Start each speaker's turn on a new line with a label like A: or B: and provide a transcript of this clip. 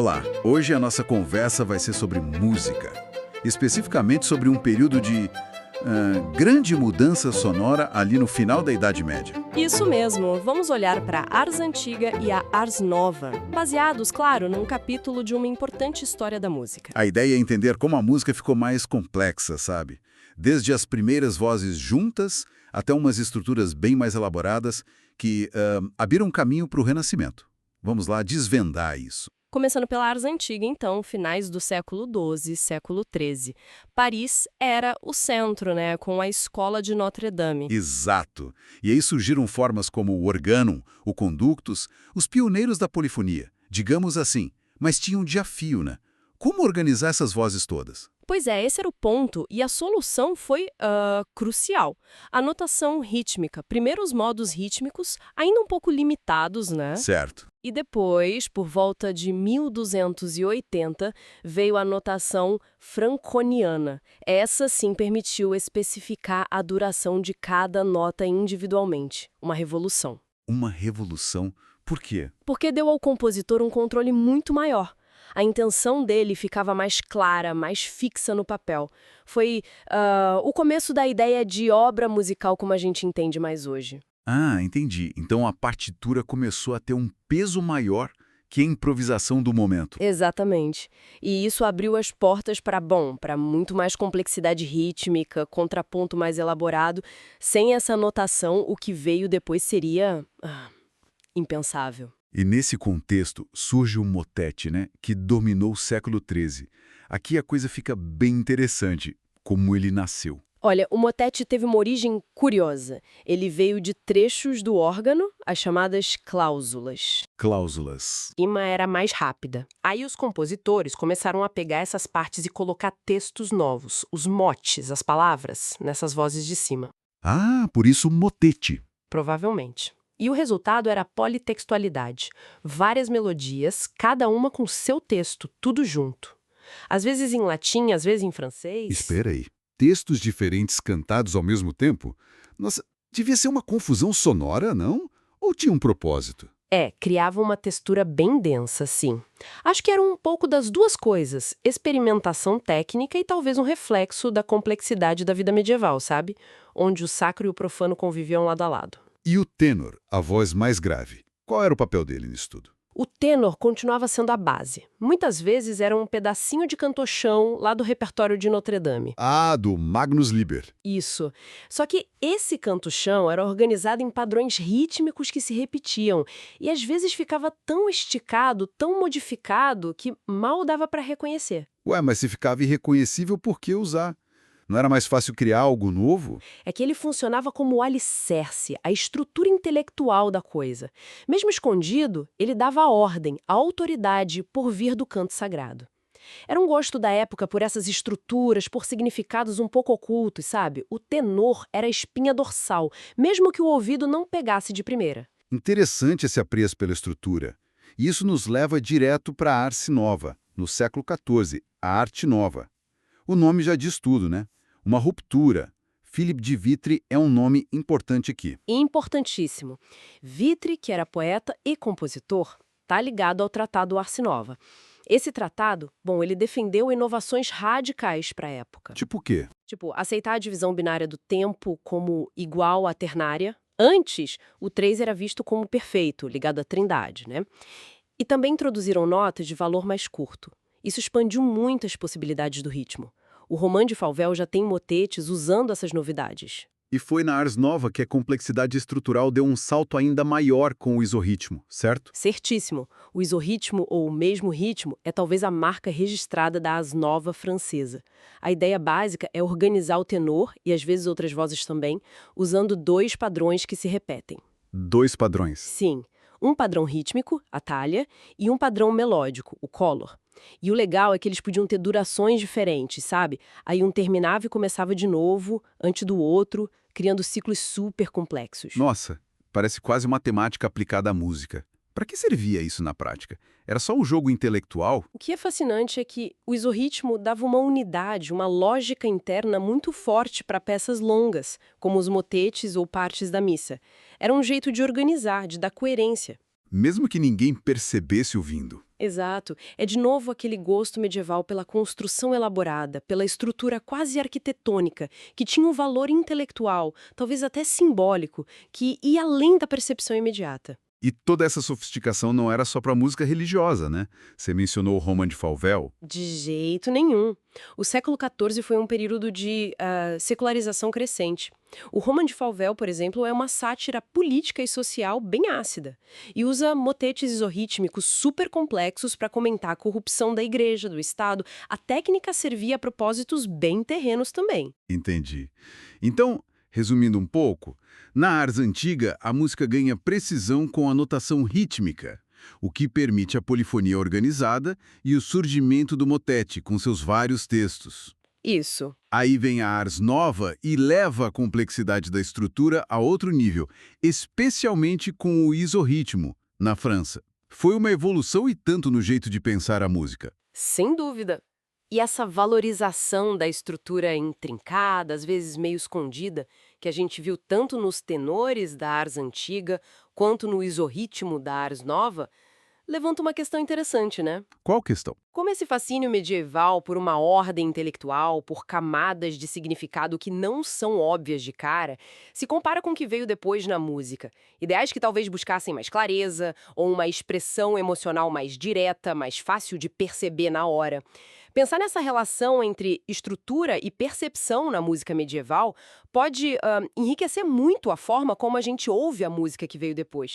A: Olá, hoje a nossa conversa vai ser sobre música, especificamente sobre um período de grande mudança sonora ali no final da Idade Média.
B: Isso mesmo, vamos olhar para a Ars Antiga e a Ars Nova, baseados, claro, num capítulo de uma importante história da música.
A: A ideia é entender como a música ficou mais complexa, sabe? Desde as primeiras vozes juntas até umas estruturas bem mais elaboradas que abriram caminho para o Renascimento. Vamos lá desvendar isso.
B: Começando pela Ars Antiga, então, finais do século XII, século XIII. Paris era o centro, né, com a escola de Notre Dame.
A: Exato. E aí surgiram formas como o organum, o conductus, os pioneiros da polifonia, digamos assim. Mas tinha um desafio, né? Como organizar essas vozes todas?
B: Pois é, esse era o ponto, e a solução foi crucial. A notação rítmica. Primeiro os modos rítmicos, ainda um pouco limitados, né?
A: Certo.
B: E depois, por volta de 1280, veio a notação franconiana. Essa sim permitiu especificar a duração de cada nota individualmente. Uma revolução.
A: Uma revolução? Por quê?
B: Porque deu ao compositor um controle muito maior. A intenção dele ficava mais clara, mais fixa no papel. Foi o começo da ideia de obra musical como a gente entende mais hoje.
A: Ah, entendi. Então a partitura começou a ter um peso maior que a improvisação do momento.
B: Exatamente. E isso abriu as portas para muito mais complexidade rítmica, contraponto mais elaborado. Sem essa notação, o que veio depois seria impensável.
A: E nesse contexto surge o motete, né, que dominou o século XIII. Aqui a coisa fica bem interessante, como ele nasceu.
B: Olha, o motete teve uma origem curiosa. Ele veio de trechos do órgano, as chamadas cláusulas.
A: Cláusulas.
B: A rima era mais rápida. Aí os compositores começaram a pegar essas partes e colocar textos novos, os motes, as palavras, nessas vozes de cima.
A: Ah, por isso motete.
B: Provavelmente. E o resultado era a politextualidade. Várias melodias, cada uma com seu texto, tudo junto. Às vezes em latim, às vezes em francês.
A: Espera aí. Textos diferentes cantados ao mesmo tempo? Nossa, devia ser uma confusão sonora, não? Ou tinha um propósito?
B: Criava uma textura bem densa, sim. Acho que era um pouco das duas coisas, experimentação técnica e talvez um reflexo da complexidade da vida medieval, sabe? Onde o sacro e o profano conviviam lado a lado.
A: E o tênor, a voz mais grave? Qual era o papel dele nisso tudo?
B: O tênor continuava sendo a base. Muitas vezes era um pedacinho de cantochão lá do repertório de Notre Dame.
A: Ah, do Magnus Liber.
B: Isso. Só que esse canto-chão era organizado em padrões rítmicos que se repetiam e às vezes ficava tão esticado, tão modificado, que mal dava para reconhecer.
A: Ué, mas se ficava irreconhecível, por que usar? Não era mais fácil criar algo novo?
B: É que ele funcionava como o alicerce, a estrutura intelectual da coisa. Mesmo escondido, ele dava a ordem, a autoridade por vir do canto sagrado. Era um gosto da época por essas estruturas, por significados um pouco ocultos, sabe? O tenor era a espinha dorsal, mesmo que o ouvido não pegasse de primeira.
A: Interessante esse apreço pela estrutura. E isso nos leva direto para a Ars Nova, no século XIV, a Arte Nova. O nome já diz tudo, né? Uma ruptura. Philippe de Vitry é um nome importante aqui.
B: Importantíssimo. Vitry, que era poeta e compositor, está ligado ao Tratado Ars Nova. Esse tratado, ele defendeu inovações radicais para a época.
A: Tipo o quê?
B: Tipo, aceitar a divisão binária do tempo como igual à ternária. Antes, o 3 era visto como perfeito, ligado à trindade, né? E também introduziram notas de valor mais curto. Isso expandiu muito as possibilidades do ritmo. O Romand de Falvel já tem motetes usando essas novidades.
A: E foi na Ars Nova que a complexidade estrutural deu um salto ainda maior com o isorritmo, certo?
B: Certíssimo. O isorritmo, ou o mesmo ritmo, é talvez a marca registrada da Ars Nova francesa. A ideia básica é organizar o tenor, e às vezes outras vozes também, usando dois padrões que se repetem.
A: Dois padrões.
B: Sim. Um padrão rítmico, a talha, e um padrão melódico, o color. E o legal é que eles podiam ter durações diferentes, sabe? Aí um terminava e começava de novo, antes do outro, criando ciclos super complexos.
A: Nossa, parece quase matemática aplicada à música. Para que servia isso na prática? Era só um jogo intelectual?
B: O que é fascinante é que o isorritmo dava uma unidade, uma lógica interna muito forte para peças longas, como os motetes ou partes da missa. Era um jeito de organizar, de dar coerência.
A: Mesmo que ninguém percebesse ouvindo.
B: Exato. É de novo aquele gosto medieval pela construção elaborada, pela estrutura quase arquitetônica, que tinha um valor intelectual, talvez até simbólico, que ia além da percepção imediata.
A: E toda essa sofisticação não era só para música religiosa, né? Você mencionou o Roman de Falvel.
B: De jeito nenhum. O século XIV foi um período de secularização crescente. O Roman de Falvel, por exemplo, é uma sátira política e social bem ácida e usa motetes isorrítmicos super complexos para comentar a corrupção da igreja, do Estado. A técnica servia a propósitos bem terrenos também.
A: Entendi. Então, resumindo um pouco, na ars antiga, a música ganha precisão com a notação rítmica, o que permite a polifonia organizada e o surgimento do motete, com seus vários textos.
B: Isso.
A: Aí vem a ars nova e leva a complexidade da estrutura a outro nível, especialmente com o isorritmo, na França. Foi uma evolução e tanto no jeito de pensar a música.
B: Sem dúvida. E essa valorização da estrutura intrincada, às vezes meio escondida, que a gente viu tanto nos tenores da ars antiga quanto no isorritmo da ars nova, levanta uma questão interessante, né?
A: Qual questão?
B: Como esse fascínio medieval por uma ordem intelectual, por camadas de significado que não são óbvias de cara, se compara com o que veio depois na música. Ideais que talvez buscassem mais clareza, ou uma expressão emocional mais direta, mais fácil de perceber na hora. Pensar nessa relação entre estrutura e percepção na música medieval pode enriquecer muito a forma como a gente ouve a música que veio depois.